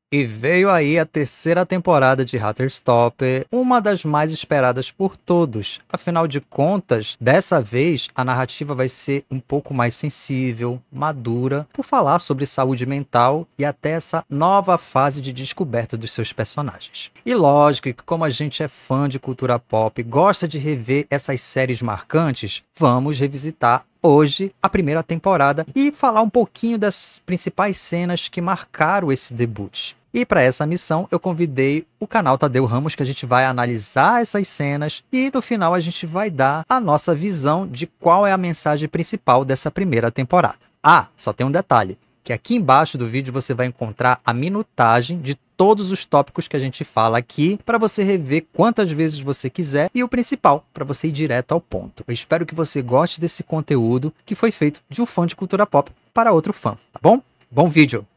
E veio aí a terceira temporada de Heartstopper, uma das mais esperadas por todos. Afinal de contas, dessa vez a narrativa vai ser um pouco mais sensível, madura, por falar sobre saúde mental e até essa nova fase de descoberta dos seus personagens. E lógico que como a gente é fã de cultura pop, gosta de rever essas séries marcantes, vamos revisitar hoje a primeira temporada e falar um pouquinho das principais cenas que marcaram esse debut. E para essa missão eu convidei o canal Tadeu Ramos, que a gente vai analisar essas cenas e no final a gente vai dar a nossa visão de qual é a mensagem principal dessa primeira temporada. Ah, só tem um detalhe, que aqui embaixo do vídeo você vai encontrar a minutagem de todos os tópicos que a gente fala aqui, para você rever quantas vezes você quiser e o principal, para você ir direto ao ponto. Eu espero que você goste desse conteúdo que foi feito de um fã de cultura pop para outro fã, tá bom? Bom vídeo.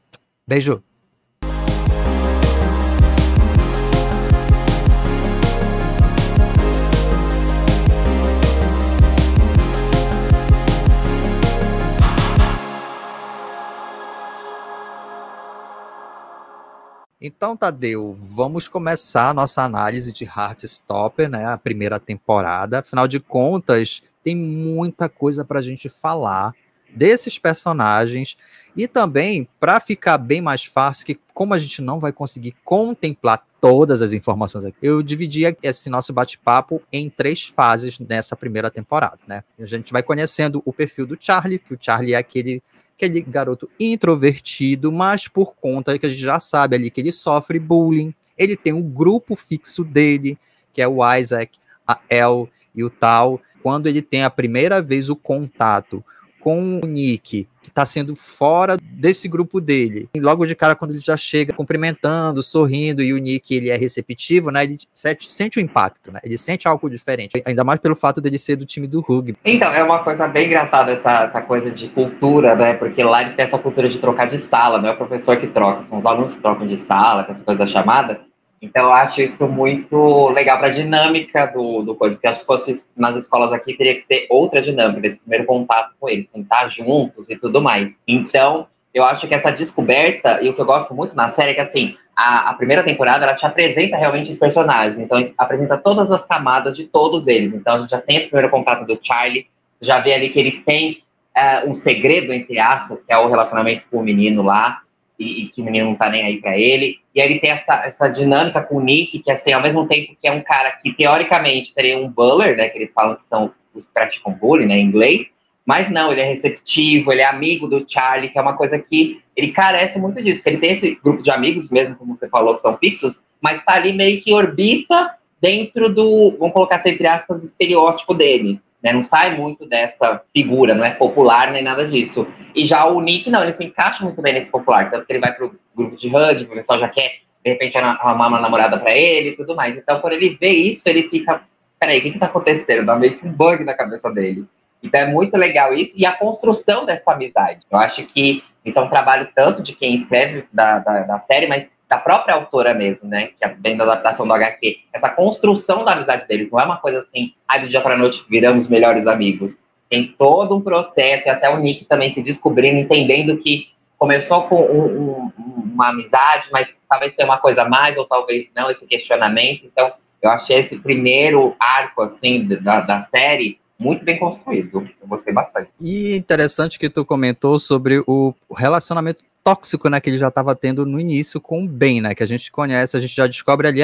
Beijo. Então, Tadeu, vamos começar a nossa análise de Heartstopper, né? A primeira temporada. Afinal de contas, tem muita coisa para a gente falar desses personagens. E também, para ficar bem mais fácil, que como a gente não vai conseguir contemplar todas as informações aqui, eu dividi esse nosso bate-papo em 3 fases nessa primeira temporada, né? A gente vai conhecendo o perfil do Charlie, que o Charlie é aquele garoto introvertido, mas por conta que a gente já sabe ali que ele sofre bullying, ele tem um grupo fixo dele, que é o Isaac, a El e o Tal. Quando ele tem a primeira vez o contato com o Nick, que está sendo fora desse grupo dele, e logo de cara quando ele já chega cumprimentando, sorrindo, e o Nick ele é receptivo, né, ele sente o impacto, né, ele sente algo diferente, ainda mais pelo fato dele ser do time do rugby. Então, é uma coisa bem engraçada essa coisa de cultura, né, porque lá ele tem essa cultura de trocar de sala, não é o professor que troca, são os alunos que trocam de sala, com essa coisa da chamada. Então, eu acho isso muito legal para a dinâmica do coisa, porque acho que se fosse nas escolas aqui, teria que ser outra dinâmica, desse primeiro contato com eles, sentar juntos e tudo mais. Então, eu acho que essa descoberta, e o que eu gosto muito na série é que, assim, a primeira temporada, ela te apresenta realmente os personagens, então apresenta todas as camadas de todos eles. Então, a gente já tem esse primeiro contato do Charlie, você já vê ali que ele tem um segredo, entre aspas, que é o relacionamento com o menino lá, e que o menino não tá nem aí pra ele. E aí ele tem essa dinâmica com o Nick, que assim, ao mesmo tempo que é um cara que teoricamente seria um buller, né, que eles falam que são os que praticam bullying, né, em inglês, mas não, ele é receptivo, ele é amigo do Charlie, que é uma coisa que ele carece muito disso, porque ele tem esse grupo de amigos, mesmo como você falou, que são fixos, mas tá ali meio que orbita dentro do, vamos colocar assim, entre aspas, estereótipo dele. Né, não sai muito dessa figura, não é popular nem nada disso. E já o Nick, não, ele se encaixa muito bem nesse popular, tanto que ele vai pro grupo de rugby, o pessoal já quer, de repente, arrumar uma namorada pra ele e tudo mais. Então, quando ele vê isso, ele fica, peraí, o que tá acontecendo? Dá meio que um bug na cabeça dele. Então, é muito legal isso, e a construção dessa amizade. Eu acho que isso é um trabalho tanto de quem escreve da série, mas da própria autora mesmo, né, que vem da adaptação do HQ, essa construção da amizade deles, não é uma coisa assim, do dia para a noite viramos melhores amigos. Tem todo um processo, e até o Nick também se descobrindo, entendendo que começou com uma amizade, mas talvez tenha uma coisa a mais, ou talvez não, esse questionamento. Então, eu achei esse primeiro arco, assim, da série muito bem construído. Eu gostei bastante. E interessante que tu comentou sobre o relacionamento tóxico, né, que ele já estava tendo no início com o Ben, né, que a gente conhece, a gente já descobre ali,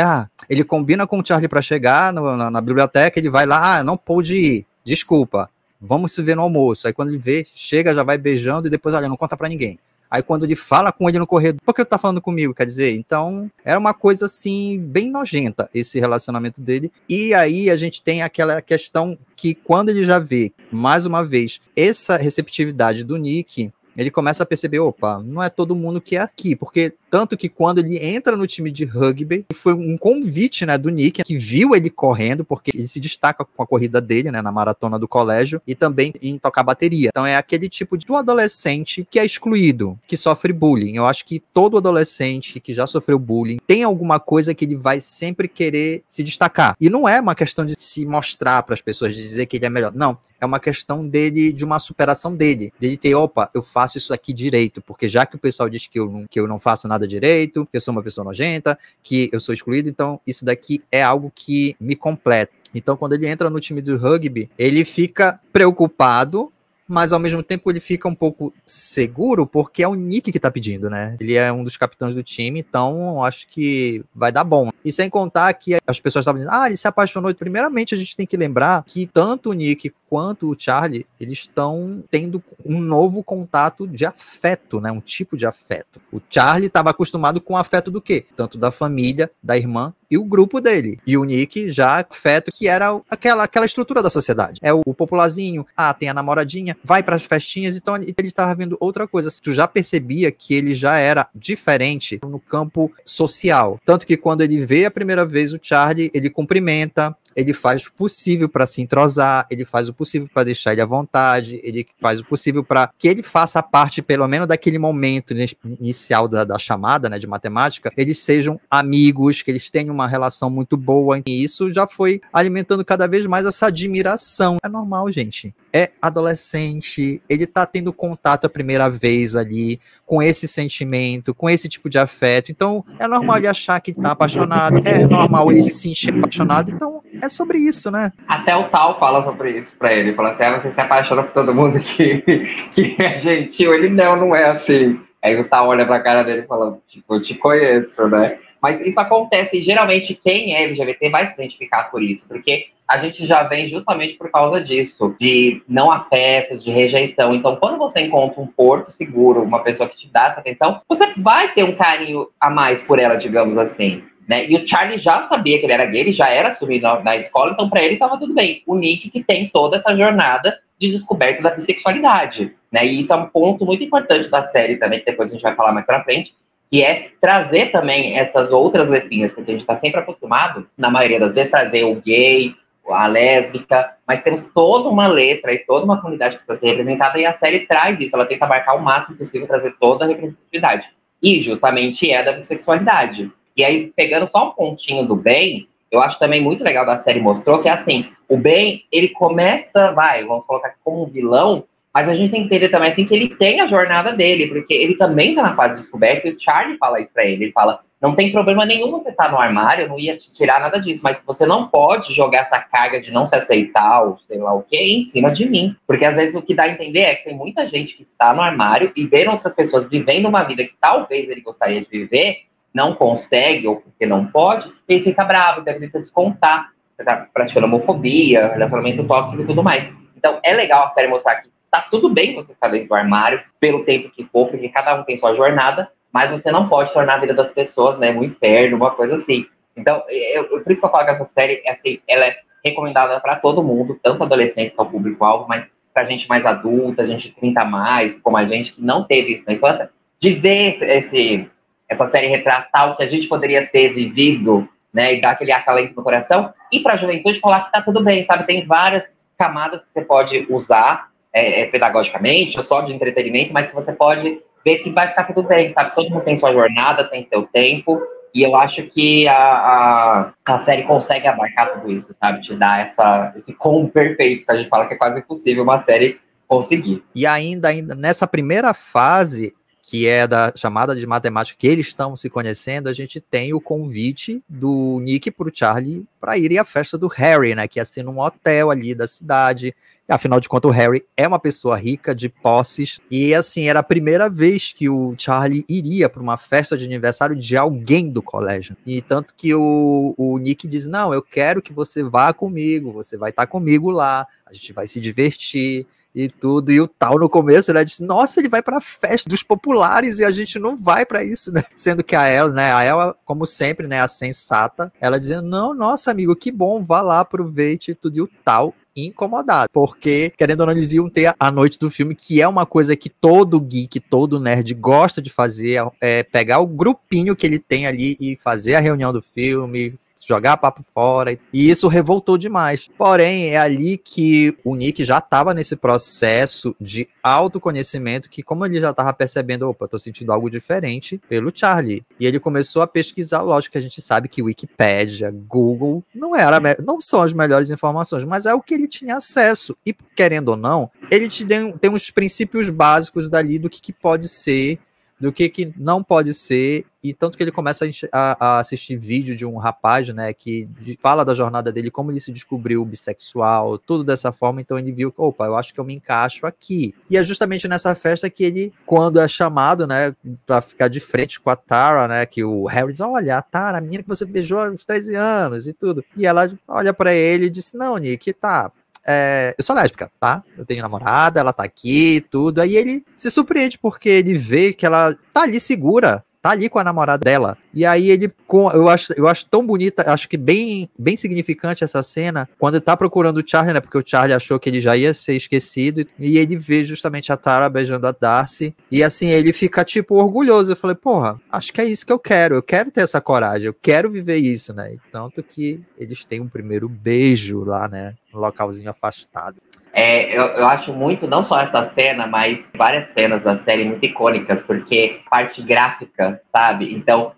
ele combina com o Charlie para chegar na biblioteca, ele vai lá, não pude ir, desculpa, vamos se ver no almoço. Aí quando ele vê, chega, já vai beijando e depois, olha, não conta para ninguém. Aí quando ele fala com ele no corredor, por que tu tá falando comigo? Quer dizer, então era uma coisa assim, bem nojenta esse relacionamento dele. E aí a gente tem aquela questão que quando ele já vê, mais uma vez, essa receptividade do Nick, ele começa a perceber, opa, não é todo mundo que é aqui, porque tanto que quando ele entra no time de rugby, foi um convite, né, do Nick, que viu ele correndo, porque ele se destaca com a corrida dele, né, na maratona do colégio, e também em tocar bateria. Então é aquele tipo de adolescente que é excluído, que sofre bullying. Eu acho que todo adolescente que já sofreu bullying tem alguma coisa que ele vai sempre querer se destacar. E não é uma questão de se mostrar para as pessoas, de dizer que ele é melhor. Não, é uma questão dele, de uma superação dele ter, opa, eu faço isso aqui direito, porque já que o pessoal diz que eu não faço nada nada direito, que eu sou uma pessoa nojenta, que eu sou excluído, então isso daqui é algo que me completa. Então, quando ele entra no time do rugby, ele fica preocupado, mas ao mesmo tempo ele fica um pouco seguro, porque é o Nick que tá pedindo, né? Ele é um dos capitães do time, então acho que vai dar bom. E sem contar que as pessoas estavam dizendo, ele se apaixonou. Primeiramente, a gente tem que lembrar que tanto o Nick quanto o Charlie, eles estão tendo um novo contato de afeto, né? Um tipo de afeto. O Charlie estava acostumado com o afeto do quê? Tanto da família, da irmã e o grupo dele. E o Nick já afeto que era aquela estrutura da sociedade. É o popularzinho, tem a namoradinha, vai para as festinhas, então ele estava vendo outra coisa. Tu já percebia que ele já era diferente no campo social. Tanto que quando ele vê a primeira vez o Charlie, ele cumprimenta, ele faz o possível para se entrosar, ele faz o possível para deixar ele à vontade, ele faz o possível para que ele faça parte, pelo menos daquele momento inicial da chamada, né, de matemática, eles sejam amigos, que eles tenham uma relação muito boa, e isso já foi alimentando cada vez mais essa admiração. É normal, gente. É adolescente, ele tá tendo contato a primeira vez ali com esse sentimento, com esse tipo de afeto, então é normal ele achar que tá apaixonado, é normal ele se sentir apaixonado, então é sobre isso, né? Até o Tal fala sobre isso pra ele, fala assim, você se apaixona por todo mundo que é gentil, ele não é assim. Aí o Tal olha pra cara dele e fala, tipo, eu te conheço, né? Mas isso acontece, e geralmente quem é LGBT vai se identificar por isso, porque a gente já vem justamente por causa disso, de não afetos, de rejeição. Então, quando você encontra um porto seguro, uma pessoa que te dá essa atenção, você vai ter um carinho a mais por ela, digamos assim. Né? E o Charlie já sabia que ele era gay, ele já era assumido na escola, então para ele estava tudo bem. O Nick que tem toda essa jornada de descoberta da bissexualidade, né? E isso é um ponto muito importante da série também, que depois a gente vai falar mais pra frente, que é trazer também essas outras letrinhas, porque a gente está sempre acostumado, na maioria das vezes, trazer o gay, a lésbica, mas temos toda uma letra e toda uma comunidade que precisa ser representada, e a série traz isso, ela tenta abarcar o máximo possível, trazer toda a representatividade. E justamente é da bissexualidade. E aí, pegando só um pontinho do Ben, eu acho também muito legal da série mostrou que, assim, o Ben, ele começa, vamos colocar como um vilão, mas a gente tem que entender também, assim, que ele tem a jornada dele, porque ele também tá na fase de descoberta, e o Charlie fala isso pra ele, ele fala, não tem problema nenhum você tá no armário, eu não ia te tirar nada disso, mas você não pode jogar essa carga de não se aceitar, ou sei lá o que, em cima de mim, porque às vezes o que dá a entender é que tem muita gente que está no armário e vê outras pessoas vivendo uma vida que talvez ele gostaria de viver, não consegue, ou porque não pode, ele fica bravo, deve descontar, você tá praticando homofobia, relacionamento tóxico e tudo mais. Então, é legal a série mostrar que tá tudo bem você ficar dentro do armário, pelo tempo que for, porque cada um tem sua jornada, mas você não pode tornar a vida das pessoas, né, um inferno, uma coisa assim. Então, por isso que eu falo que essa série, assim, ela é recomendada para todo mundo, tanto adolescentes, que é o público-alvo, mas pra gente mais adulta, gente 30 a mais, como a gente que não teve isso na infância, de ver essa série retratar o que a gente poderia ter vivido, né, e dar aquele acalento no coração, e para a juventude falar que tá tudo bem, sabe? Tem várias camadas que você pode usar pedagogicamente, ou só de entretenimento, mas que você pode ver que vai ficar tudo bem, sabe? Todo mundo tem sua jornada, tem seu tempo, e eu acho que a série consegue abarcar tudo isso, sabe? Te dar esse combo perfeito, que a gente fala que é quase impossível uma série conseguir. E ainda nessa primeira fase, que é da chamada de matemática, que eles estão se conhecendo, a gente tem o convite do Nick pro Charlie para irem à festa do Harry, né, que ia ser num hotel ali da cidade. E, afinal de contas, o Harry é uma pessoa rica, de posses, e assim, era a primeira vez que o Charlie iria para uma festa de aniversário de alguém do colégio. E tanto que o Nick diz, não, eu quero que você vá comigo, você vai estar comigo lá, a gente vai se divertir, e tudo, e o Tal no começo, né, disse, nossa, ele vai pra festa dos populares e a gente não vai pra isso, né, sendo que a ela, como sempre, né, a sensata, ela dizendo, não, nossa, amigo, que bom, vá lá, aproveite e tudo, e o Tal incomodado, porque, querendo ou não, eles iam ter a noite do filme, que é uma coisa que todo geek, todo nerd gosta de fazer, é pegar o grupinho que ele tem ali e fazer a reunião do filme, jogar papo fora, e isso revoltou demais. Porém, é ali que o Nick já estava nesse processo de autoconhecimento, que como ele já estava percebendo, opa, eu tô sentindo algo diferente pelo Charlie. E ele começou a pesquisar, lógico que a gente sabe que Wikipédia, Google, não são as melhores informações, mas é o que ele tinha acesso. E, querendo ou não, ele tem uns princípios básicos dali do que pode ser do que não pode ser, e tanto que ele começa a assistir vídeo de um rapaz, né, que fala da jornada dele, como ele se descobriu bissexual, tudo dessa forma. Então ele viu que, opa, eu acho que eu me encaixo aqui. E é justamente nessa festa que ele, quando é chamado, né, pra ficar de frente com a Tara, né, que o Harry diz, olha, a Tara, a menina que você beijou aos 13 anos e tudo. E ela olha pra ele e diz, não, Nick, tá... eu sou lésbica, tá? Eu tenho namorada, ela tá aqui, tudo. Aí ele se surpreende porque ele vê que ela tá ali segura, tá ali com a namorada dela. E aí ele, eu acho tão bonita, acho que bem significante essa cena, quando ele tá procurando o Charlie, né? Porque o Charlie achou que ele já ia ser esquecido, e ele vê justamente a Tara beijando a Darcy, e assim, ele fica, tipo, orgulhoso. Eu falei, porra, acho que é isso que eu quero ter essa coragem, eu quero viver isso, né? Tanto que eles têm um primeiro beijo lá, né? Um localzinho afastado. Eu acho muito, não só essa cena, mas várias cenas da série muito icônicas, porque parte gráfica, sabe? Então,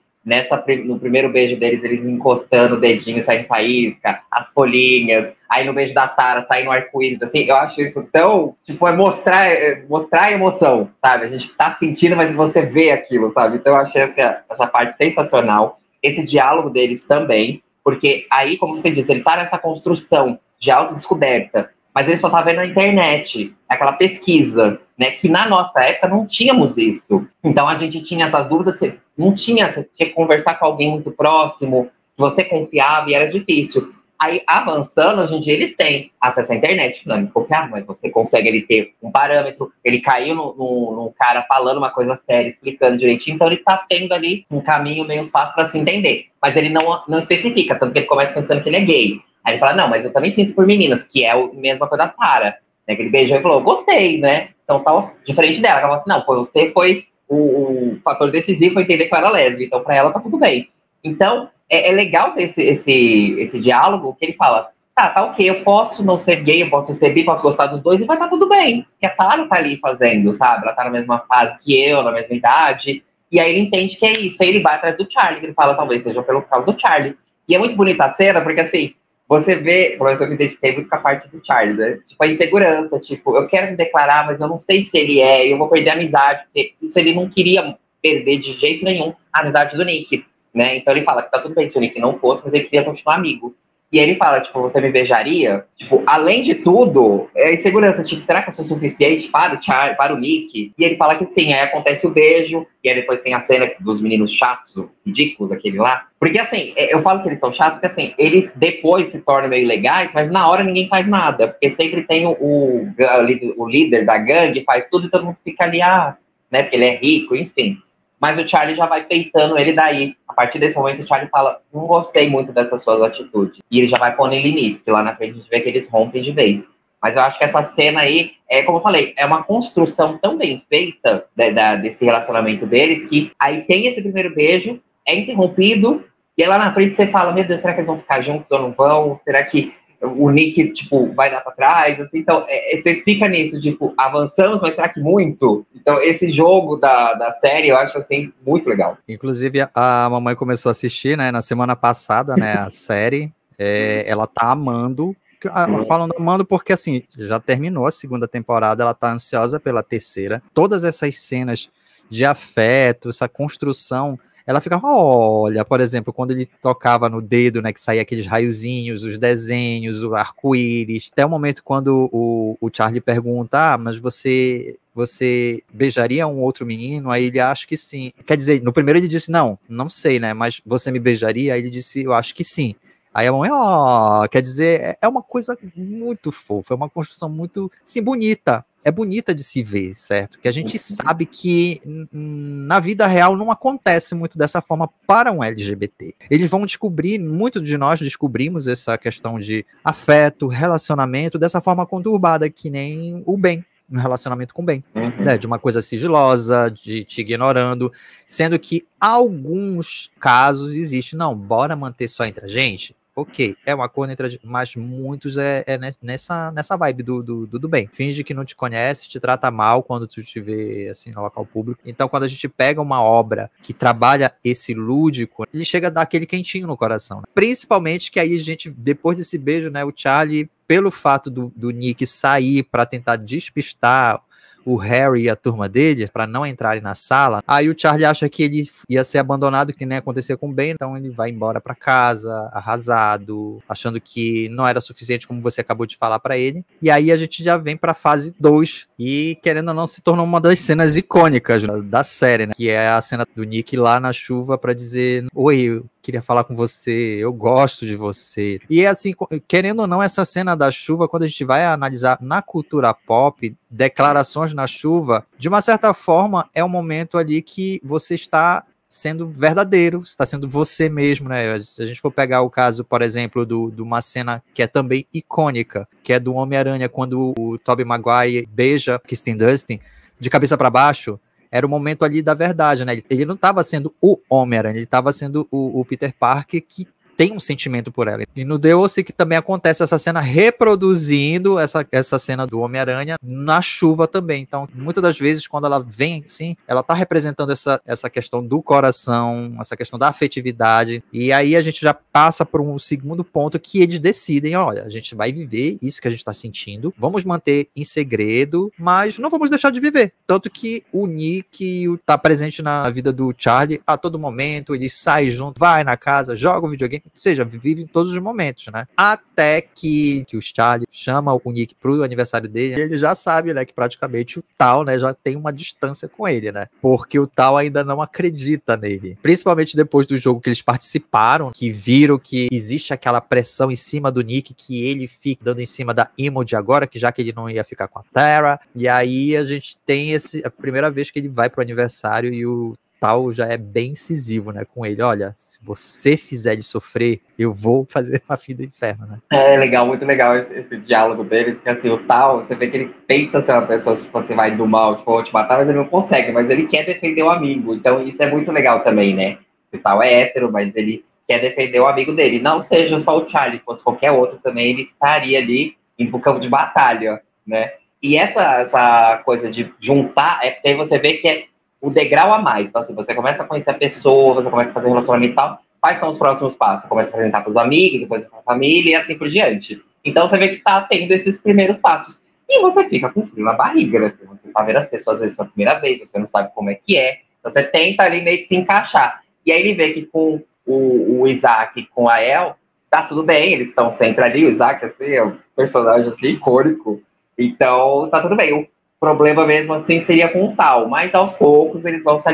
no primeiro beijo deles, eles encostando o dedinho, saindo faísca, as folhinhas, aí no beijo da Tara, saindo arco-íris, assim, eu acho isso tão, tipo, mostrar a emoção, sabe? A gente tá sentindo, mas você vê aquilo, sabe? Então eu achei essa parte sensacional, esse diálogo deles também, porque aí, como você disse, ele tá nessa construção de autodescoberta, mas ele só tá vendo na internet, aquela pesquisa, né? Que na nossa época não tínhamos isso. Então a gente tinha essas dúvidas, você tinha que conversar com alguém muito próximo, que você confiava e era difícil. Aí, avançando, hoje em dia eles têm acesso à internet, não é confiável, mas você consegue ele ter um parâmetro, ele caiu num cara falando uma coisa séria, explicando direitinho, então ele tá tendo ali um caminho, meio espaço para se entender. Mas ele não especifica, tanto que ele começa pensando que ele é gay. Aí ele fala, não, mas eu também sinto por meninas, que é a mesma coisa da Tara. Né, que ele beijou e falou, gostei, né? Então tá diferente dela. Ela falou assim, não, você foi o fator decisivo para entender que eu era lésbica, então pra ela tá tudo bem. Então, é legal ter esse diálogo que ele fala, tá ok, eu posso não ser gay, eu posso ser bi, posso gostar dos dois, e vai estar tudo bem. Porque a Tara tá ali fazendo, sabe? Ela tá na mesma fase que eu, na mesma idade. E aí ele entende que é isso. Aí ele vai atrás do Charlie, que ele fala, talvez seja pelo causa do Charlie. E é muito bonita a cena, porque assim, você vê, professor, eu me identifiquei muito com a parte do Charlie, né? Tipo, a insegurança, tipo, eu quero me declarar, mas eu não sei se ele é, eu vou perder a amizade, porque isso ele não queria perder de jeito nenhum a amizade do Nick, né? Então ele fala que tá tudo bem se o Nick não fosse, mas ele queria continuar amigo. E aí ele fala, tipo, você me beijaria? Tipo, além de tudo, é insegurança, tipo, será que eu sou suficiente para o Charlie, para o Nick? E ele fala que sim, aí acontece o beijo, e aí depois tem a cena dos meninos chatos, ridículos, aquele lá. Porque assim, eu falo que eles são chatos, porque assim, eles depois se tornam meio legais, mas na hora ninguém faz nada, porque sempre tem o líder da gangue, faz tudo e todo mundo fica ali, né, porque ele é rico, enfim. Mas o Charlie já vai peitando ele daí. A partir desse momento, o Charlie fala, não gostei muito dessas suas atitudes. E ele já vai pondo em limites, que lá na frente a gente vê que eles rompem de vez. Mas eu acho que essa cena aí, como eu falei, é uma construção tão bem feita desse relacionamento deles, que aí tem esse primeiro beijo, é interrompido, e aí lá na frente você fala, meu Deus, será que eles vão ficar juntos ou não vão? Será que o Nick, tipo, vai dar pra trás? Assim, então, você fica nisso, tipo, avançamos, mas será que muito? Então, esse jogo da série, eu acho, assim, muito legal. Inclusive, a mamãe começou a assistir, né, na semana passada, né, a série, ela tá amando, falando amando porque, assim, já terminou a segunda temporada, ela tá ansiosa pela terceira, todas essas cenas de afeto, essa construção, ela fica, olha, por exemplo, quando ele tocava no dedo, né, que saía aqueles raiozinhos, os desenhos, o arco-íris, até o momento quando o Charlie pergunta, mas você beijaria um outro menino? Aí ele acha que sim. Quer dizer, no primeiro ele disse, não sei, né, mas você me beijaria? Aí ele disse, eu acho que sim. Aí a mãe, quer dizer, é uma coisa muito fofa, é uma construção muito, assim, bonita. É bonita de se ver, certo? Que a gente sabe que na vida real não acontece muito dessa forma para um LGBT. Eles vão descobrir, muitos de nós descobrimos essa questão de afeto, relacionamento, dessa forma conturbada, que nem o Ben, um relacionamento com o Ben, né? De uma coisa sigilosa, de te ignorando, sendo que alguns casos existem, não, bora manter só entre a gente? Ok, é uma coisa entre a gente, mas muitos nessa vibe do bem. Finge que não te conhece, te trata mal quando tu te vê assim no local público. Então, quando a gente pega uma obra que trabalha esse lúdico, ele chega a dar aquele quentinho no coração. Né? Principalmente que aí a gente, depois desse beijo, né, o Charlie, pelo fato do Nick sair para tentar despistar o Harry e a turma dele para não entrarem na sala. Aí o Charlie acha que ele ia ser abandonado, que nem acontecer com o Ben, então ele vai embora para casa, arrasado, achando que não era suficiente, como você acabou de falar para ele. E aí a gente já vem para fase 2 e, querendo ou não, se tornou uma das cenas icônicas da série, né? Que é a cena do Nick lá na chuva para dizer: oi, eu queria falar com você, eu gosto de você. E assim, querendo ou não, essa cena da chuva, quando a gente vai analisar na cultura pop, declarações na chuva, de uma certa forma, é um momento ali que você está sendo verdadeiro, está sendo você mesmo, né? Se a gente for pegar o caso, por exemplo, de uma cena que é também icônica, que é do Homem-Aranha, quando o Tobey Maguire beija Kirsten Dunst de cabeça para baixo, era o momento ali da verdade, né? Ele não estava sendo o Homem-Aranha, ele estava sendo o Peter Parker que tem um sentimento por ela. E no The O.C. que também acontece essa cena reproduzindo essa cena do Homem-Aranha na chuva também. Então, muitas das vezes, quando ela vem assim, ela tá representando essa questão do coração, essa questão da afetividade. E aí a gente já passa por um segundo ponto que eles decidem: olha, a gente vai viver isso que a gente tá sentindo, vamos manter em segredo, mas não vamos deixar de viver. Tanto que o Nick tá presente na vida do Charlie a todo momento, ele sai junto, vai na casa, joga um videogame, ou seja, vive em todos os momentos, né? Até que o Charlie chama o Nick pro aniversário dele, e ele já sabe, né, que praticamente o Tal, né, já tem uma distância com ele, né? Porque o Tal ainda não acredita nele. Principalmente depois do jogo que eles participaram, que viram que existe aquela pressão em cima do Nick, que ele fica dando em cima da Imogen agora, que já que ele não ia ficar com a Tara. E aí a gente tem a primeira vez que ele vai pro aniversário e o Tal já é bem incisivo, né, com ele. Olha, se você fizer ele sofrer, eu vou fazer a fim do inferno, né? É legal, muito legal esse diálogo dele, porque assim, o Tal, você vê que ele tenta ser uma pessoa, tipo, você vai do mal, tipo, vou te matar, mas ele não consegue, mas ele quer defender o amigo, então isso é muito legal também, né? O Tal é hétero, mas ele quer defender o amigo dele, não seja só o Charlie, fosse qualquer outro também, ele estaria ali em um campo de batalha, né? E essa coisa de juntar, é porque aí você vê que é o degrau a mais. Então, assim, você começa a conhecer a pessoa, você começa a fazer relacionamento e tal. Quais são os próximos passos? Você começa a apresentar para os amigos, depois para a família e assim por diante. Então, você vê que está tendo esses primeiros passos. E você fica com frio na barriga, né? Porque você está vendo as pessoas, às vezes, pela primeira vez, você não sabe como é que é. Você tenta ali meio que se encaixar. E aí ele vê que com o Isaac e com a El, tá tudo bem, eles estão sempre ali. O Isaac, assim, é um personagem assim, icônico. Então, tá tudo bem. O problema mesmo assim seria com o Tal, mas aos poucos eles vão se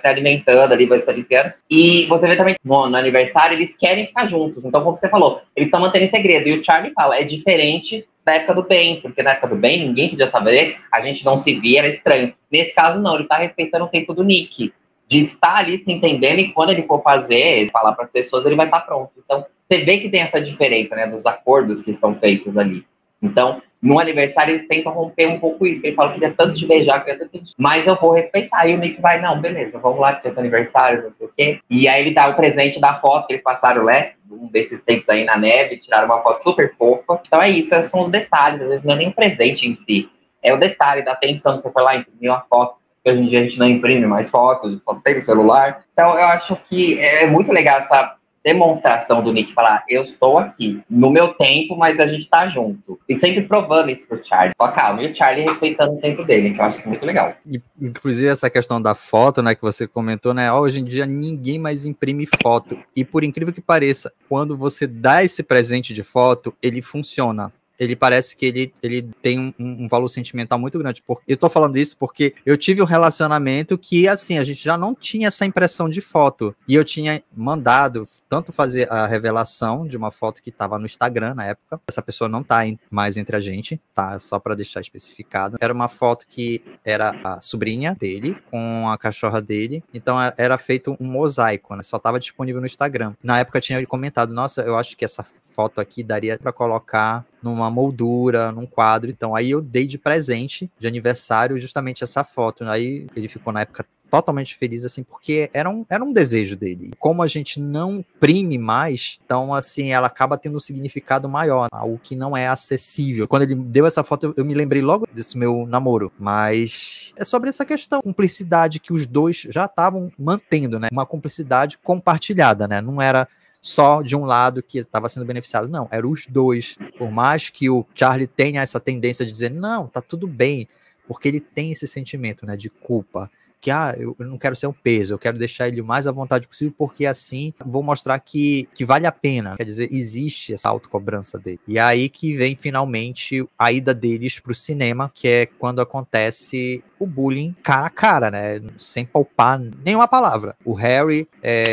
alimentando ali, vai se aliciando. E você vê também no aniversário eles querem ficar juntos. Então, como você falou, eles estão mantendo em segredo. E o Charlie fala, é diferente da época do Ben, porque na época do Ben ninguém podia saber, a gente não se via, era estranho. Nesse caso, não, ele tá respeitando o tempo do Nick, de estar ali se entendendo e quando ele for fazer, falar para as pessoas, ele vai estar pronto. Então, você vê que tem essa diferença, né, dos acordos que são feitos ali. Então, no aniversário, eles tentam romper um pouco isso. Ele fala que queria tanto te beijar, queria tanto te... mas eu vou respeitar. E o Nick vai, não, beleza, vamos lá, que é esse aniversário, não sei o quê. E aí ele dá o presente da foto que eles passaram, né, um desses tempos aí na neve, tiraram uma foto super fofa. Então é isso, são os detalhes. Às vezes não é nem o presente em si. É o detalhe da atenção que você foi lá imprimir uma foto. Hoje em dia a gente não imprime mais fotos, só tem no celular. Então eu acho que é muito legal essa demonstração do Nick falar, eu estou aqui, no meu tempo, mas a gente tá junto. E sempre provando isso pro Charlie. Só calma, e o Charlie respeitando o tempo dele, então eu acho isso muito legal. Inclusive essa questão da foto, né, que você comentou, né, hoje em dia ninguém mais imprime foto. E por incrível que pareça, quando você dá esse presente de foto, ele funciona. Ele parece que ele tem um valor sentimental muito grande. Eu tô falando isso porque eu tive um relacionamento que, assim, a gente já não tinha essa impressão de foto. E eu tinha mandado tanto fazer a revelação de uma foto que estava no Instagram na época. Essa pessoa não tá mais entre a gente, tá? Só para deixar especificado. Era uma foto que era a sobrinha dele com a cachorra dele. Então era feito um mosaico, né? Só tava disponível no Instagram. Na época tinha comentado, nossa, eu acho que essa foto aqui daria para colocar numa moldura, num quadro. Então aí eu dei de presente de aniversário justamente essa foto. Aí ele ficou na época totalmente feliz, assim, porque era um desejo dele. Como a gente não imprime mais, então, assim, ela acaba tendo um significado maior, algo que não é acessível. Quando ele deu essa foto, eu me lembrei logo desse meu namoro, mas é sobre essa questão, cumplicidade que os dois já estavam mantendo, né? Uma cumplicidade compartilhada, né? Não era só de um lado que estava sendo beneficiado, não, eram os dois. Por mais que o Charlie tenha essa tendência de dizer, não, tá tudo bem, porque ele tem esse sentimento, né, de culpa, que eu não quero ser um peso, eu quero deixar ele o mais à vontade possível, porque assim vou mostrar que vale a pena. Quer dizer, existe essa autocobrança dele. E aí que vem finalmente a ida deles pro cinema, que é quando acontece o bullying cara a cara, né, sem poupar nenhuma palavra. O Harry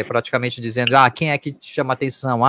praticamente dizendo, quem é que te chama atenção?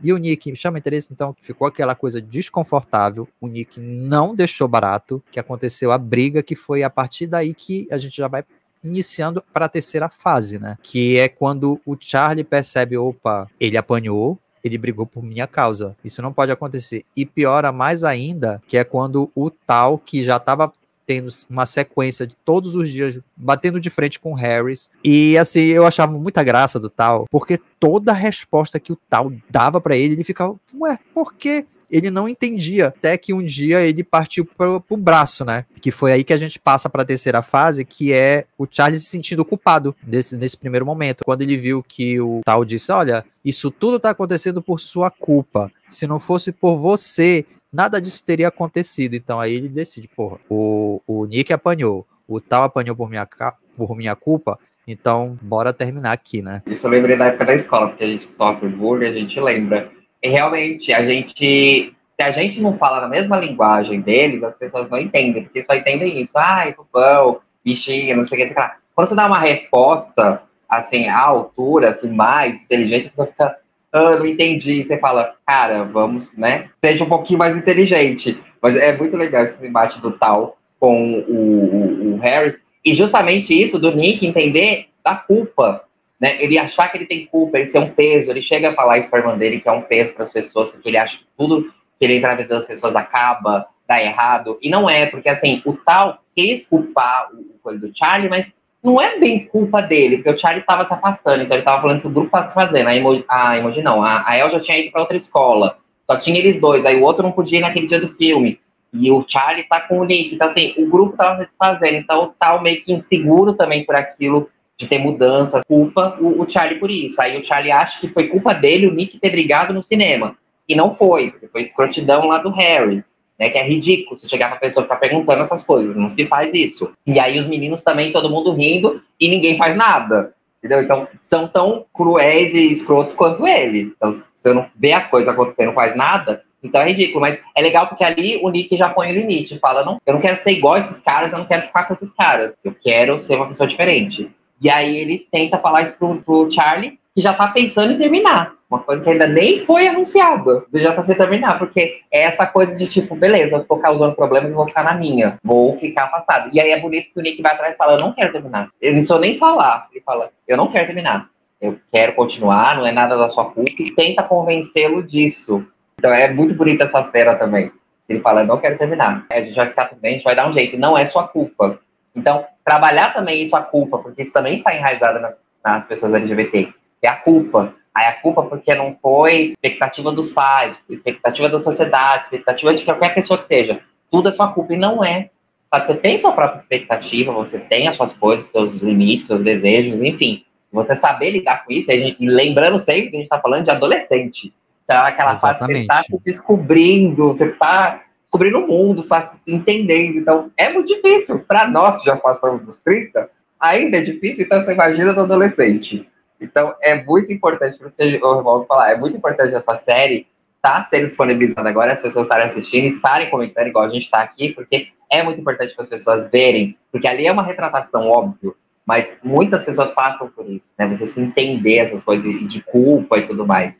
E o Nick chama interesse, então ficou aquela coisa desconfortável. O Nick não deixou barato, que aconteceu a briga, que foi a partir daí que a gente já vai iniciando para a terceira fase, né? Que é quando o Charlie percebe, opa, ele apanhou, ele brigou por minha causa. Isso não pode acontecer. E piora mais ainda, que é quando o Tal, que já estava tendo uma sequência de todos os dias batendo de frente com o Harris. E assim, eu achava muita graça do Tal, porque toda a resposta que o Tal dava para ele ficava, ué, por quê? Ele não entendia, até que um dia ele partiu pro braço, né? Que foi aí que a gente passa para a terceira fase, que é o Charlie se sentindo culpado nesse primeiro momento. Quando ele viu que o Tal disse, olha, isso tudo tá acontecendo por sua culpa. Se não fosse por você, nada disso teria acontecido. Então aí ele decide, o Nick apanhou, o Tal apanhou por minha culpa, então bora terminar aqui, né? Isso eu lembrei da época da escola, porque a gente sofre bullying, a gente lembra. E realmente, se a gente não fala na mesma linguagem deles, as pessoas não entendem, porque só entendem isso. Tufão, bichinha, não sei o que, sei lá. Quando você dá uma resposta, assim, à altura, assim, mais inteligente, a pessoa fica, não entendi. Você fala, cara, vamos, né? Seja um pouquinho mais inteligente. Mas é muito legal esse embate do Tal com o Harris. E justamente isso do Nick entender da culpa, né? Ele achar que ele tem culpa, ele ser um peso, ele chega a falar isso para a irmã dele, que é um peso para as pessoas, porque ele acha que tudo que ele entra na vida das pessoas acaba, dá errado. E não é, porque assim, o Tal quis culpar o coisa do Charlie, mas não é bem culpa dele, porque o Charlie estava se afastando, então ele estava falando que o grupo estava se fazendo. A Emoji não, a El já tinha ido para outra escola, só tinha eles dois, aí o outro não podia ir naquele dia do filme. E o Charlie tá com o Nick, então assim, o grupo tava se desfazendo, então o Tal meio que inseguro também por aquilo, de ter mudanças, culpa o Charlie por isso. Aí o Charlie acha que foi culpa dele o Nick ter brigado no cinema. E não foi, porque foi escrotidão lá do Harris, né? Que é ridículo você chegar pra pessoa e ficar perguntando essas coisas, não se faz isso. E aí os meninos também, todo mundo rindo, e ninguém faz nada. Entendeu? Então, são tão cruéis e escrotos quanto ele. Então, se você não vê as coisas acontecendo, não faz nada, então é ridículo. Mas é legal porque ali o Nick já põe o limite. Fala, não, eu não quero ser igual a esses caras, eu não quero ficar com esses caras. Eu quero ser uma pessoa diferente. E aí ele tenta falar isso pro Charlie, que já tá pensando em terminar. Uma coisa que ainda nem foi anunciada. Ele já tá tentando terminar, porque é essa coisa de tipo, beleza, eu tô causando problemas e vou ficar na minha. Vou ficar afastado. E aí é bonito que o Nick vai atrás e fala, eu não quero terminar. Ele não precisa nem falar. Ele fala, eu não quero terminar. Eu quero continuar, não é nada da sua culpa. E tenta convencê-lo disso. Então é muito bonita essa cena também. Ele fala, eu não quero terminar. A gente vai ficar tudo bem, a gente vai dar um jeito. Não é sua culpa. Então, trabalhar também isso, a culpa, porque isso também está enraizado nas pessoas LGBT, é a culpa. Aí a culpa porque não foi expectativa dos pais, expectativa da sociedade, expectativa de qualquer pessoa que seja. Tudo é sua culpa e não é. Sabe? Você tem sua própria expectativa, você tem as suas coisas, seus limites, seus desejos, enfim. Você saber lidar com isso, e lembrando sempre que a gente está falando de adolescente. Então, aquela fase que você está se descobrindo, você está descobrindo o mundo, está entendendo. Então, é muito difícil. Para nós que já passamos dos 30, ainda é difícil, então você imagina do adolescente. Então, é muito importante, por isso que eu volto a falar, é muito importante essa série estar sendo disponibilizada agora, as pessoas estarem assistindo, estarem comentando, igual a gente está aqui, porque é muito importante para as pessoas verem, porque ali é uma retratação, óbvio, mas muitas pessoas passam por isso, né? Você se entender essas coisas de culpa e tudo mais.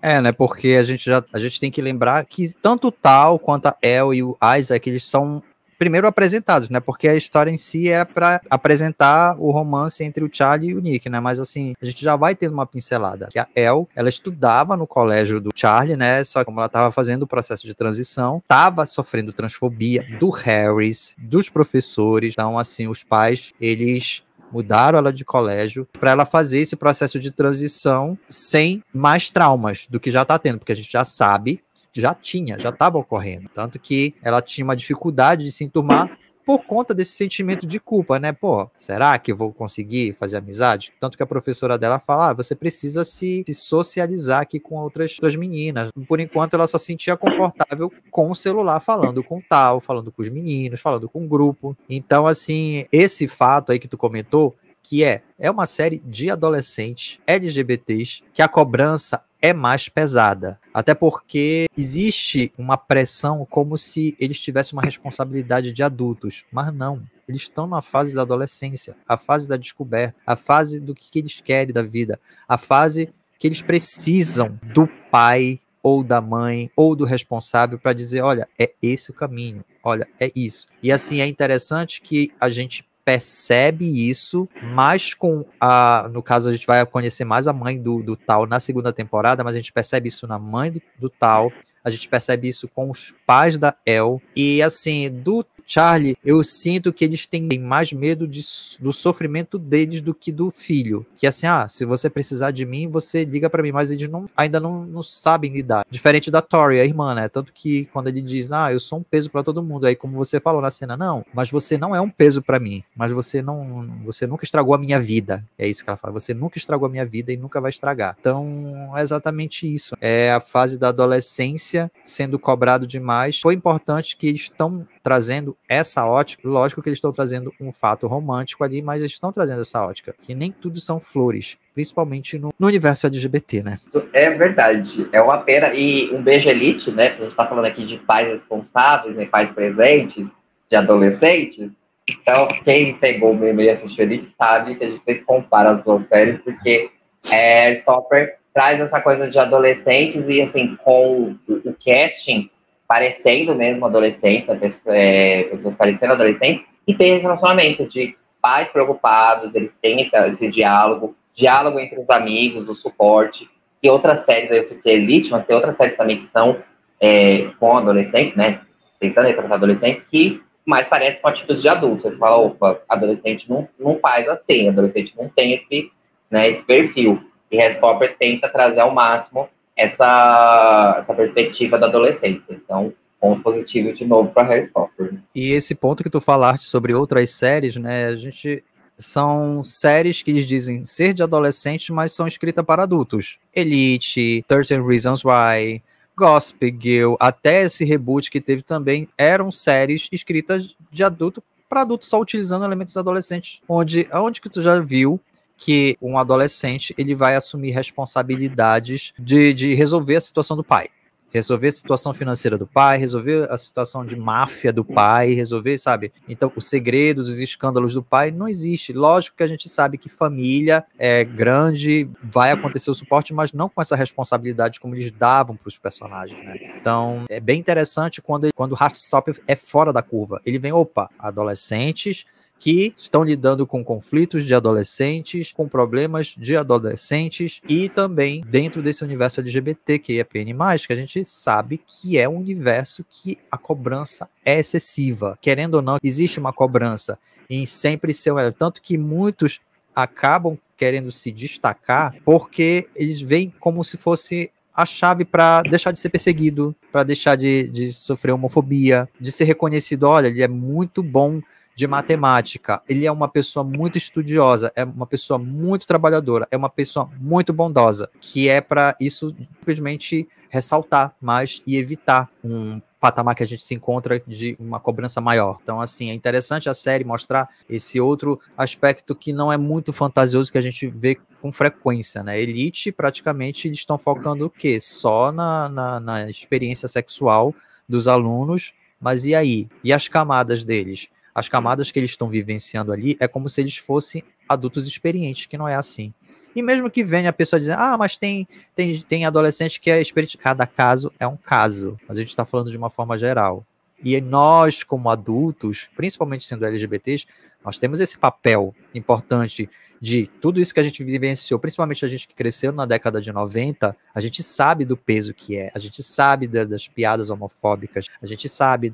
Né, porque a gente tem que lembrar que tanto o Tal quanto a El e o Isaac, eles são primeiro apresentados, né, porque a história em si é para apresentar o romance entre o Charlie e o Nick, né, mas assim, a gente já vai tendo uma pincelada, que a El, ela estudava no colégio do Charlie, né, só que como ela estava fazendo o processo de transição, estava sofrendo transfobia do Harris, dos professores, então assim, os pais, eles mudaram ela de colégio para ela fazer esse processo de transição sem mais traumas do que já está tendo, porque a gente já sabe que já estava ocorrendo. Tanto que ela tinha uma dificuldade de se enturmar por conta desse sentimento de culpa, né? Pô, será que eu vou conseguir fazer amizade? Tanto que a professora dela fala, você precisa se socializar aqui com outras meninas. Por enquanto, ela só se sentia confortável com o celular, falando com tal, falando com os meninos, falando com o grupo. Então, assim, esse fato aí que tu comentou, que é uma série de adolescentes LGBTs que a cobrança é mais pesada. Até porque existe uma pressão como se eles tivessem uma responsabilidade de adultos. Mas não. Eles estão na fase da adolescência, a fase da descoberta, a fase do que eles querem da vida, a fase que eles precisam do pai ou da mãe ou do responsável para dizer, olha, é esse o caminho, olha, é isso. E assim, é interessante que a gente percebe isso, mas no caso a gente vai conhecer mais a mãe do Tal na segunda temporada, mas a gente percebe isso na mãe do Tal, a gente percebe isso com os pais da El, e assim, do Charlie, eu sinto que eles têm mais medo do sofrimento deles do que do filho, que assim, se você precisar de mim, você liga pra mim, mas eles ainda não sabem lidar, diferente da Tori, a irmã, né, tanto que quando ele diz, eu sou um peso pra todo mundo, aí como você falou na cena, não, mas você não é um peso pra mim, mas você nunca estragou a minha vida, é isso que ela fala, você nunca estragou a minha vida e nunca vai estragar, então é exatamente isso, é a fase da adolescência sendo cobrado demais. Foi importante que eles estão trazendo essa ótica, lógico que eles estão trazendo um fato romântico ali, mas eles estão trazendo essa ótica, que nem tudo são flores, principalmente no universo LGBT, né? É verdade, é uma pena, e um beijo elite, né, que a gente tá falando aqui de pais responsáveis, né, pais presentes, de adolescentes, então quem pegou o meme e assistiu Elite sabe que a gente sempre compara as duas séries, porque Stopper traz essa coisa de adolescentes e, assim, com o casting parecendo mesmo adolescentes, pessoas parecendo adolescentes, e tem esse relacionamento de pais preocupados, eles têm esse diálogo entre os amigos, o suporte, e outras séries, eu citei Elite, mas tem outras séries também que são com adolescentes, né, tentando retratar adolescentes, que mais parecem com atitudes de adultos. Você fala, opa, adolescente não faz assim, adolescente não tem esse perfil. E Restopper tenta trazer ao máximo essa perspectiva da adolescência. Então, ponto positivo de novo para Restopper. E esse ponto que tu falaste sobre outras séries, né, são séries que eles dizem ser de adolescente, mas são escritas para adultos. Elite, 13 Reasons Why, Gossip Girl, até esse reboot que teve também, eram séries escritas de adulto para adulto, só utilizando elementos adolescentes. Onde que tu já viu que um adolescente ele vai assumir responsabilidades de resolver a situação do pai? Resolver a situação financeira do pai, resolver a situação de máfia do pai, resolver, sabe? Então, o segredo dos escândalos do pai não existe. Lógico que a gente sabe que família é grande, vai acontecer o suporte, mas não com essa responsabilidade como eles davam para os personagens, né? Então, é bem interessante quando o Heartstopper é fora da curva. Ele vem, adolescentes que estão lidando com conflitos de adolescentes, com problemas de adolescentes e também dentro desse universo LGBT, que é PN+, que a gente sabe que é um universo que a cobrança é excessiva. Querendo ou não, existe uma cobrança em sempre ser... Tanto que muitos acabam querendo se destacar porque eles veem como se fosse a chave para deixar de ser perseguido, para deixar de sofrer homofobia, de ser reconhecido, olha, ele é muito bom de matemática, ele é uma pessoa muito estudiosa, é uma pessoa muito trabalhadora, é uma pessoa muito bondosa, que é para isso simplesmente ressaltar mais e evitar um patamar que a gente se encontra de uma cobrança maior. Então, assim, é interessante a série mostrar esse outro aspecto que não é muito fantasioso, que a gente vê com frequência, né? Elite, praticamente, eles estão focando o quê? Só na experiência sexual dos alunos, mas e aí? E as camadas deles? As camadas que eles estão vivenciando ali é como se eles fossem adultos experientes, que não é assim. E mesmo que venha a pessoa dizer, mas tem adolescente que é experiente. Cada caso é um caso, mas a gente está falando de uma forma geral. E nós, como adultos, principalmente sendo LGBTs, nós temos esse papel importante de tudo isso que a gente vivenciou, principalmente a gente que cresceu na década de 90, a gente sabe do peso que é, a gente sabe das piadas homofóbicas, a gente sabe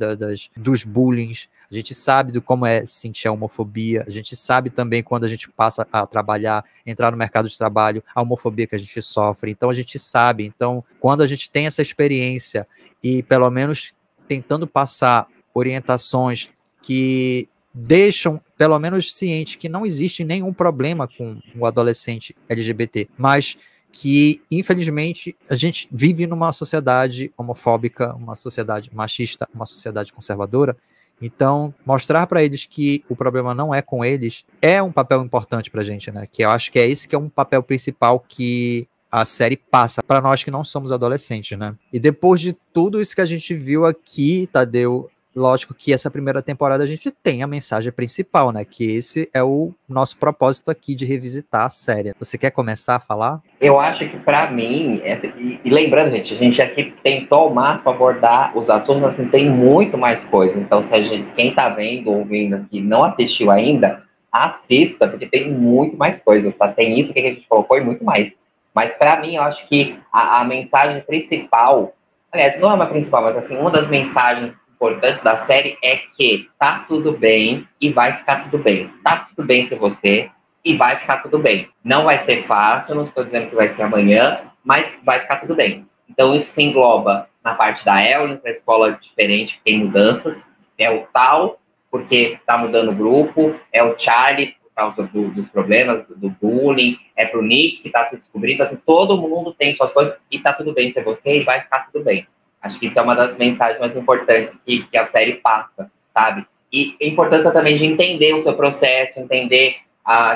dos bullying, a gente sabe do como é sentir a homofobia, a gente sabe também quando a gente passa a trabalhar, entrar no mercado de trabalho, a homofobia que a gente sofre, então a gente sabe, então quando a gente tem essa experiência e pelo menos tentando passar orientações que deixam, pelo menos, ciente que não existe nenhum problema com o adolescente LGBT, mas que, infelizmente, a gente vive numa sociedade homofóbica, uma sociedade machista, uma sociedade conservadora. Então, mostrar para eles que o problema não é com eles é um papel importante pra gente, né? Que eu acho que é esse que é um papel principal que a série passa para nós que não somos adolescentes, né? E depois de tudo isso que a gente viu aqui, Tadeu, lógico que essa primeira temporada a gente tem a mensagem principal, né? Que esse é o nosso propósito aqui de revisitar a série. Você quer começar a falar? Eu acho que pra mim, e lembrando, gente, a gente aqui tentou ao máximo abordar os assuntos, mas assim, tem muito mais coisa. Então, se a gente, quem tá vendo, ouvindo aqui, não assistiu ainda, assista, porque tem muito mais coisas, tá? Tem isso que a gente colocou e muito mais. Mas pra mim, eu acho que a mensagem principal, aliás, não é uma principal, mas assim, uma das mensagens importantes da série é que tá tudo bem e vai ficar tudo bem. Tá tudo bem ser você e vai ficar tudo bem. Não vai ser fácil, não estou dizendo que vai ser amanhã, mas vai ficar tudo bem. Então isso se engloba na parte da Ellen, para a escola diferente, tem mudanças. É o Tal, porque tá mudando o grupo, é o Charlie, por causa dos problemas, do bullying, é pro Nick, que tá se descobrindo, assim, todo mundo tem suas coisas e tá tudo bem ser você e vai ficar tudo bem. Acho que isso é uma das mensagens mais importantes que a série passa, sabe? E a importância também de entender o seu processo, entender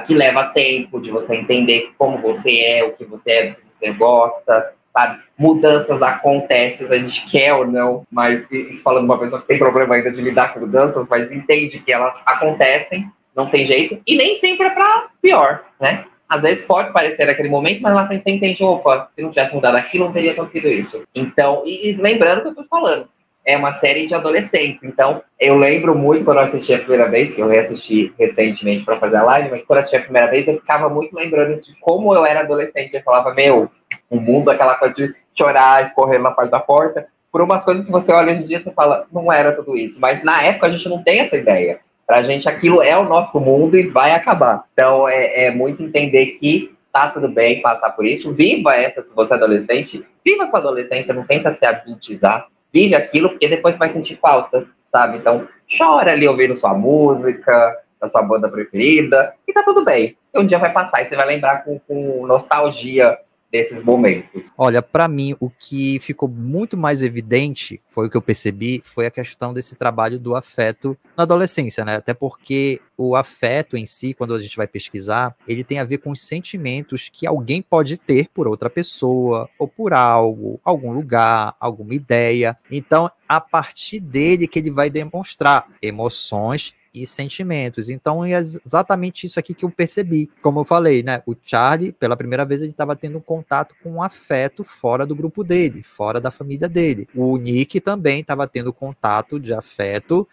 que leva tempo, de você entender como você é, o que você é, do que você gosta, sabe? Mudanças acontecem, a gente quer ou não, mas isso falando de uma pessoa que tem problema ainda de lidar com mudanças, mas entende que elas acontecem, não tem jeito, e nem sempre é para pior, né? Às vezes pode parecer naquele momento, mas lá frente você entende, opa, se não tivesse mudado aquilo, não teria acontecido isso. Então, e lembrando o que eu tô falando, é uma série de adolescentes. Então, eu lembro muito quando eu assisti a primeira vez, que eu reassisti recentemente para fazer a live, mas quando eu assisti a primeira vez, eu ficava muito lembrando de como eu era adolescente. Eu falava, meu, o mundo, aquela coisa de chorar, escorrer na parte da porta, por umas coisas que você olha hoje em dia e você fala, não era tudo isso. Mas na época a gente não tem essa ideia. Pra gente aquilo é o nosso mundo e vai acabar. Então é muito entender que tá tudo bem passar por isso. Viva essa, se você é adolescente, viva a sua adolescência, não tenta se adultizar. Vive aquilo, porque depois vai sentir falta, sabe? Então, chora ali ouvindo sua música, da sua banda preferida, e tá tudo bem. Um dia vai passar e você vai lembrar com nostalgia desses momentos. Olha, para mim, o que ficou muito mais evidente, foi o que eu percebi, foi a questão desse trabalho do afeto na adolescência, né? Até porque o afeto em si, quando a gente vai pesquisar, ele tem a ver com os sentimentos que alguém pode ter por outra pessoa, ou por algo, algum lugar, alguma ideia. Então, a partir dele que ele vai demonstrar emoções e sentimentos. Então é exatamente isso aqui que eu percebi. Como eu falei, né? O Charlie, pela primeira vez, ele estava tendo um contato com um afeto fora do grupo dele, fora da família dele. O Nick também estava tendo contato de afeto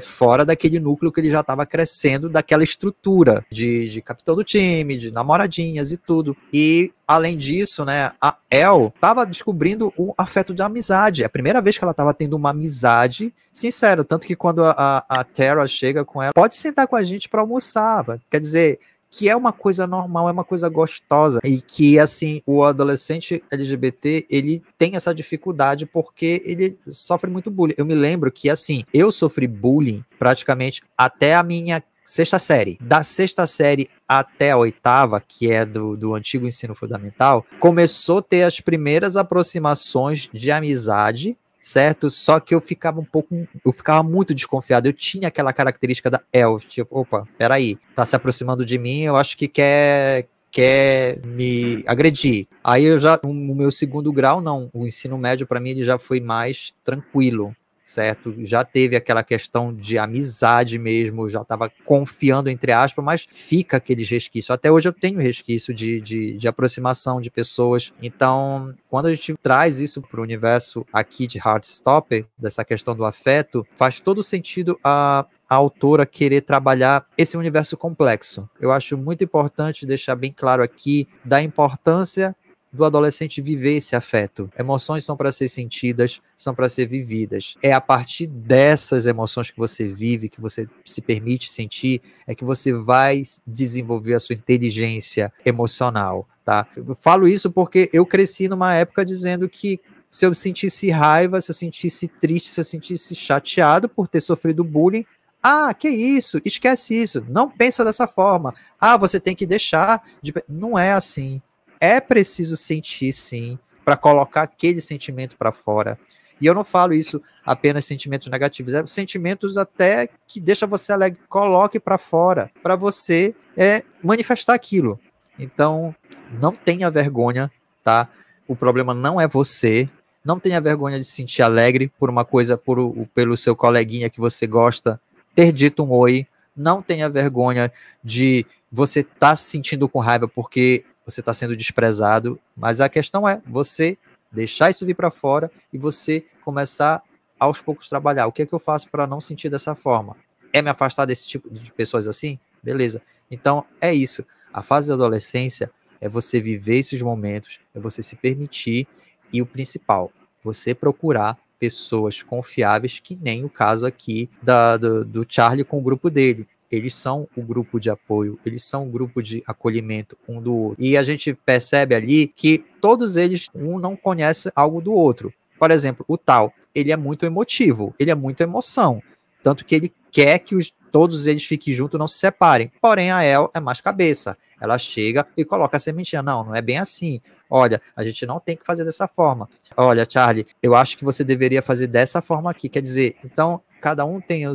fora daquele núcleo que ele já estava crescendo, daquela estrutura de capitão do time, de namoradinhas e tudo. E, além disso, né, a Elle estava descobrindo o afeto de amizade. É a primeira vez que ela estava tendo uma amizade sincera. Tanto que quando a Tara chega com ela, pode sentar com a gente para almoçar. Quer dizer, que é uma coisa normal, é uma coisa gostosa, e que, assim, o adolescente LGBT, ele tem essa dificuldade porque ele sofre muito bullying. Eu me lembro que, assim, eu sofri bullying praticamente até a minha sexta série. Da sexta série até a oitava, que é do antigo ensino fundamental, começou a ter as primeiras aproximações de amizade, certo? Só que eu ficava muito desconfiado. Eu tinha aquela característica da Elle, tipo, opa, peraí, tá se aproximando de mim, eu acho que quer me agredir. Aí o meu segundo grau, não, o ensino médio para mim ele já foi mais tranquilo, certo? Já teve aquela questão de amizade mesmo, já estava confiando, entre aspas, mas fica aqueles resquícios. Até hoje eu tenho resquício de aproximação de pessoas. Então, quando a gente traz isso para o universo aqui de Heartstopper, dessa questão do afeto, faz todo sentido a autora querer trabalhar esse universo complexo. Eu acho muito importante deixar bem claro aqui da importância do adolescente viver esse afeto. Emoções são para ser sentidas, são para ser vividas. É a partir dessas emoções que você vive, que você se permite sentir, é que você vai desenvolver a sua inteligência emocional, tá? Eu falo isso porque eu cresci numa época dizendo que se eu sentisse raiva, se eu sentisse triste, se eu sentisse chateado por ter sofrido bullying, Ah, que isso? Esquece isso. Não pensa dessa forma. Ah, você tem que deixar de... Não é assim. É preciso sentir, sim, para colocar aquele sentimento para fora. E eu não falo isso apenas sentimentos negativos, é sentimentos até que deixa você alegre. Coloque para fora, para você manifestar aquilo. Então, não tenha vergonha, tá? O problema não é você. Não tenha vergonha de se sentir alegre por uma coisa, pelo seu coleguinha que você gosta ter dito um oi. Não tenha vergonha de você estar se sentindo com raiva porque você está sendo desprezado. Mas a questão é você deixar isso vir para fora e você começar aos poucos trabalhar. O que é que eu faço para não sentir dessa forma? É me afastar desse tipo de pessoas assim? Beleza. Então, é isso. A fase da adolescência é você viver esses momentos, é você se permitir e o principal, você procurar pessoas confiáveis, que nem o caso aqui do Charlie com o grupo dele. Eles são o grupo de apoio, eles são o grupo de acolhimento um do outro. E a gente percebe ali que todos eles, um não conhece algo do outro. Por exemplo, o Tal, ele é muito emotivo, ele é muito emoção. Tanto que ele quer que todos eles fiquem juntos, não se separem. Porém, a El é mais cabeça. Ela chega e coloca a sementinha. Não, não é bem assim. Olha, a gente não tem que fazer dessa forma. Olha, Charlie, eu acho que você deveria fazer dessa forma aqui. Quer dizer, então, cada um tem a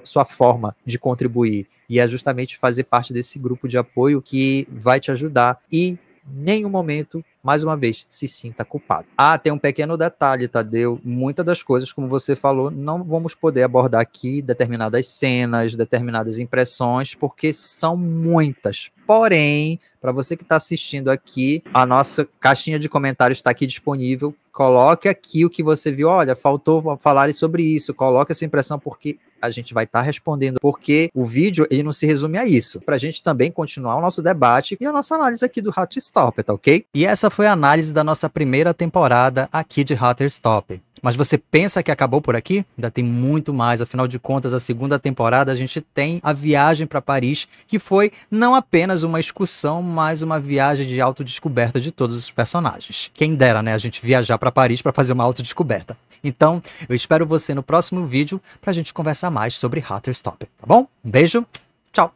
sua forma de contribuir. E é justamente fazer parte desse grupo de apoio que vai te ajudar. E nenhum momento, mais uma vez, se sinta culpado. Ah, tem um pequeno detalhe, Tadeu. Muitas das coisas, como você falou, não vamos poder abordar aqui determinadas cenas, determinadas impressões, porque são muitas. Porém, para você que está assistindo aqui, a nossa caixinha de comentários está aqui disponível. Coloque aqui o que você viu. Olha, faltou falar sobre isso. Coloque a sua impressão, porque a gente vai estar respondendo, porque o vídeo ele não se resume a isso. Para a gente também continuar o nosso debate e a nossa análise aqui do Heartstopper, tá ok? E essa foi a análise da nossa primeira temporada aqui de Heartstopper. Mas você pensa que acabou por aqui? Ainda tem muito mais, afinal de contas, a segunda temporada a gente tem a viagem para Paris, que foi não apenas uma excursão, mas uma viagem de autodescoberta de todos os personagens. Quem dera, né, a gente viajar para Paris para fazer uma autodescoberta. Então, eu espero você no próximo vídeo para a gente conversar mais sobre Heartstopper, tá bom? Um beijo, tchau!